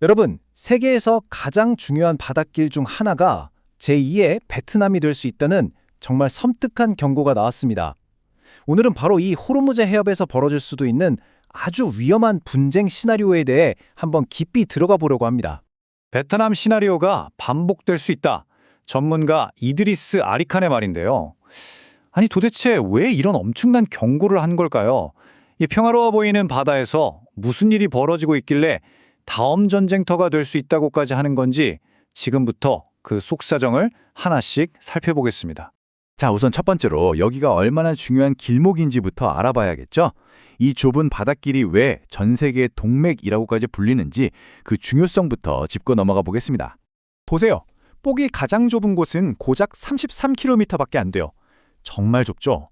여러분, 세계에서 가장 중요한 바닷길 중 하나가 제2의 베트남이 될 수 있다는 정말 섬뜩한 경고가 나왔습니다. 오늘은 바로 이 호르무즈 해협에서 벌어질 수도 있는 아주 위험한 분쟁 시나리오에 대해 한번 깊이 들어가 보려고 합니다. 베트남 시나리오가 반복될 수 있다. 전문가 이드리스 아리칸의 말인데요. 아니 도대체 왜 이런 엄청난 경고를 한 걸까요? 이 평화로워 보이는 바다에서 무슨 일이 벌어지고 있길래 다음 전쟁터가 될 수 있다고까지 하는 건지 지금부터 그 속사정을 하나씩 살펴보겠습니다. 자, 우선 첫 번째로 여기가 얼마나 중요한 길목인지부터 알아봐야겠죠? 이 좁은 바닷길이 왜 전 세계의 동맥이라고까지 불리는지 그 중요성부터 짚고 넘어가 보겠습니다. 보세요. 폭이 가장 좁은 곳은 고작 33km밖에 안 돼요. 정말 좁죠?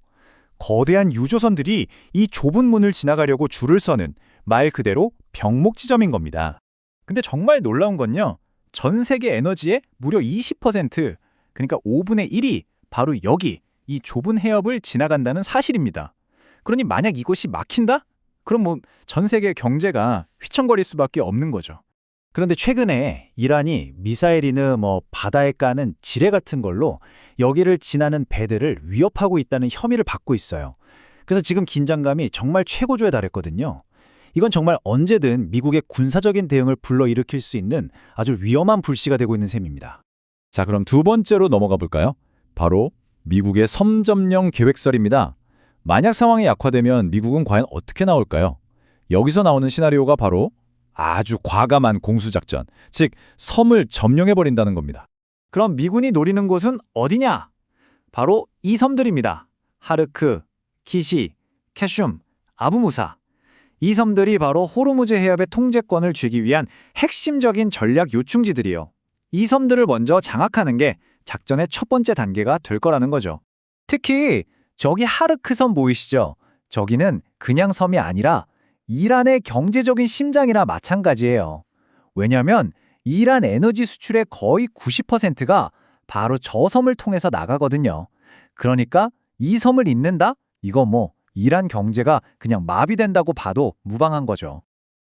거대한 유조선들이 이 좁은 문을 지나가려고 줄을 서는 말 그대로 병목 지점인 겁니다. 근데 정말 놀라운 건요. 전 세계 에너지의 무려 20%, 그러니까 5분의 1이 바로 여기, 이 좁은 해협을 지나간다는 사실입니다. 그러니 만약 이곳이 막힌다? 그럼 전 세계 경제가 휘청거릴 수밖에 없는 거죠. 그런데 최근에 이란이 미사일이나 바다에 까는 지뢰 같은 걸로 여기를 지나는 배들을 위협하고 있다는 혐의를 받고 있어요. 그래서 지금 긴장감이 정말 최고조에 달했거든요. 이건 정말 언제든 미국의 군사적인 대응을 불러일으킬 수 있는 아주 위험한 불씨가 되고 있는 셈입니다. 자, 그럼 두 번째로 넘어가 볼까요? 바로 미국의 섬 점령 계획설입니다. 만약 상황이 약화되면 미국은 과연 어떻게 나올까요? 여기서 나오는 시나리오가 바로 아주 과감한 공수작전, 즉 섬을 점령해버린다는 겁니다. 그럼 미군이 노리는 곳은 어디냐? 바로 이 섬들입니다. 하르크, 키시, 캐슘, 아부무사. 이 섬들이 바로 호르무즈 해협의 통제권을 쥐기 위한 핵심적인 전략 요충지들이요. 이 섬들을 먼저 장악하는 게 작전의 첫 번째 단계가 될 거라는 거죠. 특히 저기 하르크 섬 보이시죠? 저기는 그냥 섬이 아니라 이란의 경제적인 심장이나 마찬가지예요. 왜냐하면 이란 에너지 수출의 거의 90%가 바로 저 섬을 통해서 나가거든요. 그러니까 이 섬을 잇는다? 이거 이란 경제가 그냥 마비된다고 봐도 무방한 거죠.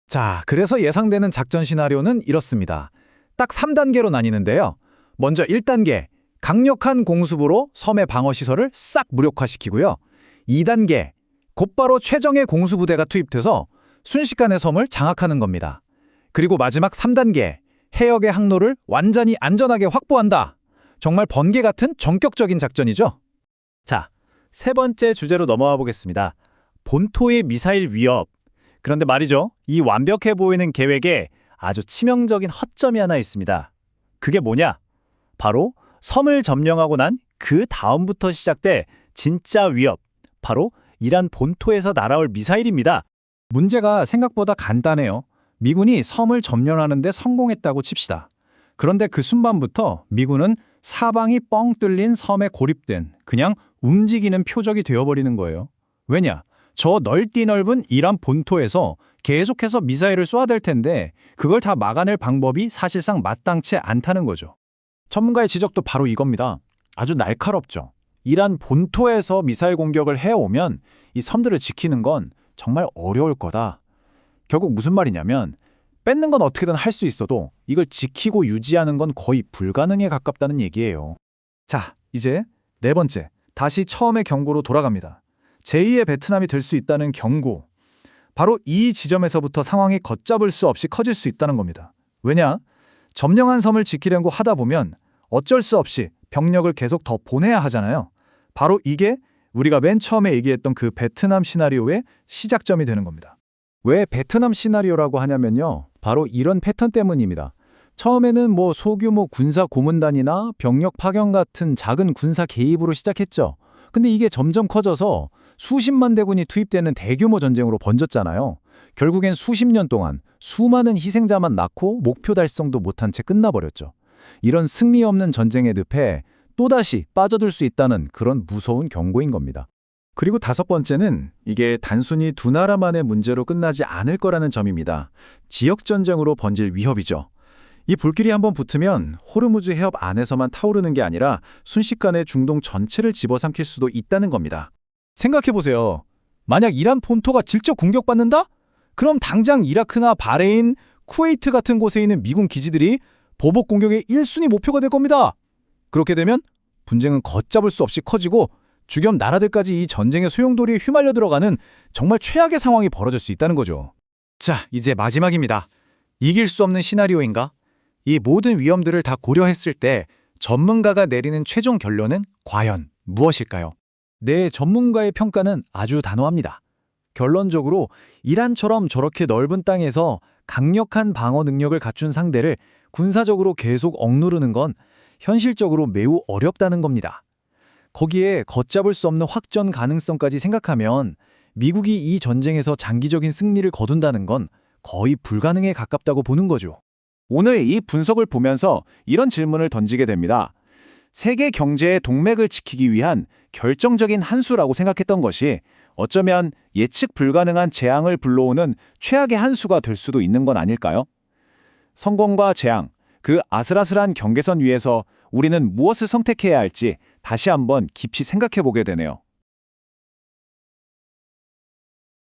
자, 그래서 예상되는 작전 시나리오는 이렇습니다. 딱 3단계로 나뉘는데요. 먼저 1단계, 강력한 공습으로 섬의 방어시설을 싹 무력화시키고요. 2단계, 곧바로 최정예 공수부대가 투입돼서 순식간에 섬을 장악하는 겁니다. 그리고 마지막 3단계, 해역의 항로를 완전히 안전하게 확보한다. 정말 번개 같은 전격적인 작전이죠. 자, 세 번째 주제로 넘어가 보겠습니다. 본토의 미사일 위협. 그런데 말이죠. 이 완벽해 보이는 계획에 아주 치명적인 허점이 하나 있습니다. 그게 뭐냐? 바로 섬을 점령하고 난 그 다음부터 시작돼 진짜 위협. 바로 이란 본토에서 날아올 미사일입니다. 문제가 생각보다 간단해요. 미군이 섬을 점령하는 데 성공했다고 칩시다. 그런데 그 순간부터 미군은 사방이 뻥 뚫린 섬에 고립된 그냥 움직이는 표적이 되어버리는 거예요. 왜냐? 저 넓디 넓은 이란 본토에서 계속해서 미사일을 쏘아야 될 텐데 그걸 다 막아낼 방법이 사실상 마땅치 않다는 거죠. 전문가의 지적도 바로 이겁니다. 아주 날카롭죠. 이란 본토에서 미사일 공격을 해오면 이 섬들을 지키는 건 정말 어려울 거다. 결국 무슨 말이냐면 뺏는 건 어떻게든 할 수 있어도 이걸 지키고 유지하는 건 거의 불가능에 가깝다는 얘기예요. 자, 이제 네 번째, 다시 처음의 경고로 돌아갑니다. 제2의 베트남이 될 수 있다는 경고. 바로 이 지점에서부터 상황이 걷잡을 수 없이 커질 수 있다는 겁니다. 왜냐? 점령한 섬을 지키려고 하다 보면 어쩔 수 없이 병력을 계속 더 보내야 하잖아요. 바로 이게 우리가 맨 처음에 얘기했던 그 베트남 시나리오의 시작점이 되는 겁니다. 왜 베트남 시나리오라고 하냐면요. 바로 이런 패턴 때문입니다. 처음에는 소규모 군사 고문단이나 병력 파견 같은 작은 군사 개입으로 시작했죠. 근데 이게 점점 커져서 수십만 대군이 투입되는 대규모 전쟁으로 번졌잖아요. 결국엔 수십 년 동안 수많은 희생자만 낳고 목표 달성도 못한 채 끝나버렸죠. 이런 승리 없는 전쟁의 늪에 또다시 빠져들 수 있다는 그런 무서운 경고인 겁니다. 그리고 다섯 번째는 이게 단순히 두 나라만의 문제로 끝나지 않을 거라는 점입니다. 지역전쟁으로 번질 위협이죠. 이 불길이 한번 붙으면 호르무즈 해협 안에서만 타오르는 게 아니라 순식간에 중동 전체를 집어삼킬 수도 있다는 겁니다. 생각해보세요. 만약 이란 본토가 직접 공격받는다? 그럼 당장 이라크나 바레인, 쿠웨이트 같은 곳에 있는 미군 기지들이 보복 공격의 1순위 목표가 될 겁니다. 그렇게 되면 분쟁은 걷잡을 수 없이 커지고 주변 나라들까지 이 전쟁의 소용돌이에 휘말려 들어가는 정말 최악의 상황이 벌어질 수 있다는 거죠. 자, 이제 마지막입니다. 이길 수 없는 시나리오인가? 이 모든 위험들을 다 고려했을 때 전문가가 내리는 최종 결론은 과연 무엇일까요? 네, 전문가의 평가는 아주 단호합니다. 결론적으로 이란처럼 저렇게 넓은 땅에서 강력한 방어 능력을 갖춘 상대를 군사적으로 계속 억누르는 건 현실적으로 매우 어렵다는 겁니다. 거기에 걷잡을 수 없는 확전 가능성까지 생각하면 미국이 이 전쟁에서 장기적인 승리를 거둔다는 건 거의 불가능에 가깝다고 보는 거죠. 오늘 이 분석을 보면서 이런 질문을 던지게 됩니다. 세계 경제의 동맥을 지키기 위한 결정적인 한 수라고 생각했던 것이 어쩌면 예측 불가능한 재앙을 불러오는 최악의 한 수가 될 수도 있는 건 아닐까요? 성공과 재앙, 그 아슬아슬한 경계선 위에서 우리는 무엇을 선택해야 할지 다시 한번 깊이 생각해 보게 되네요.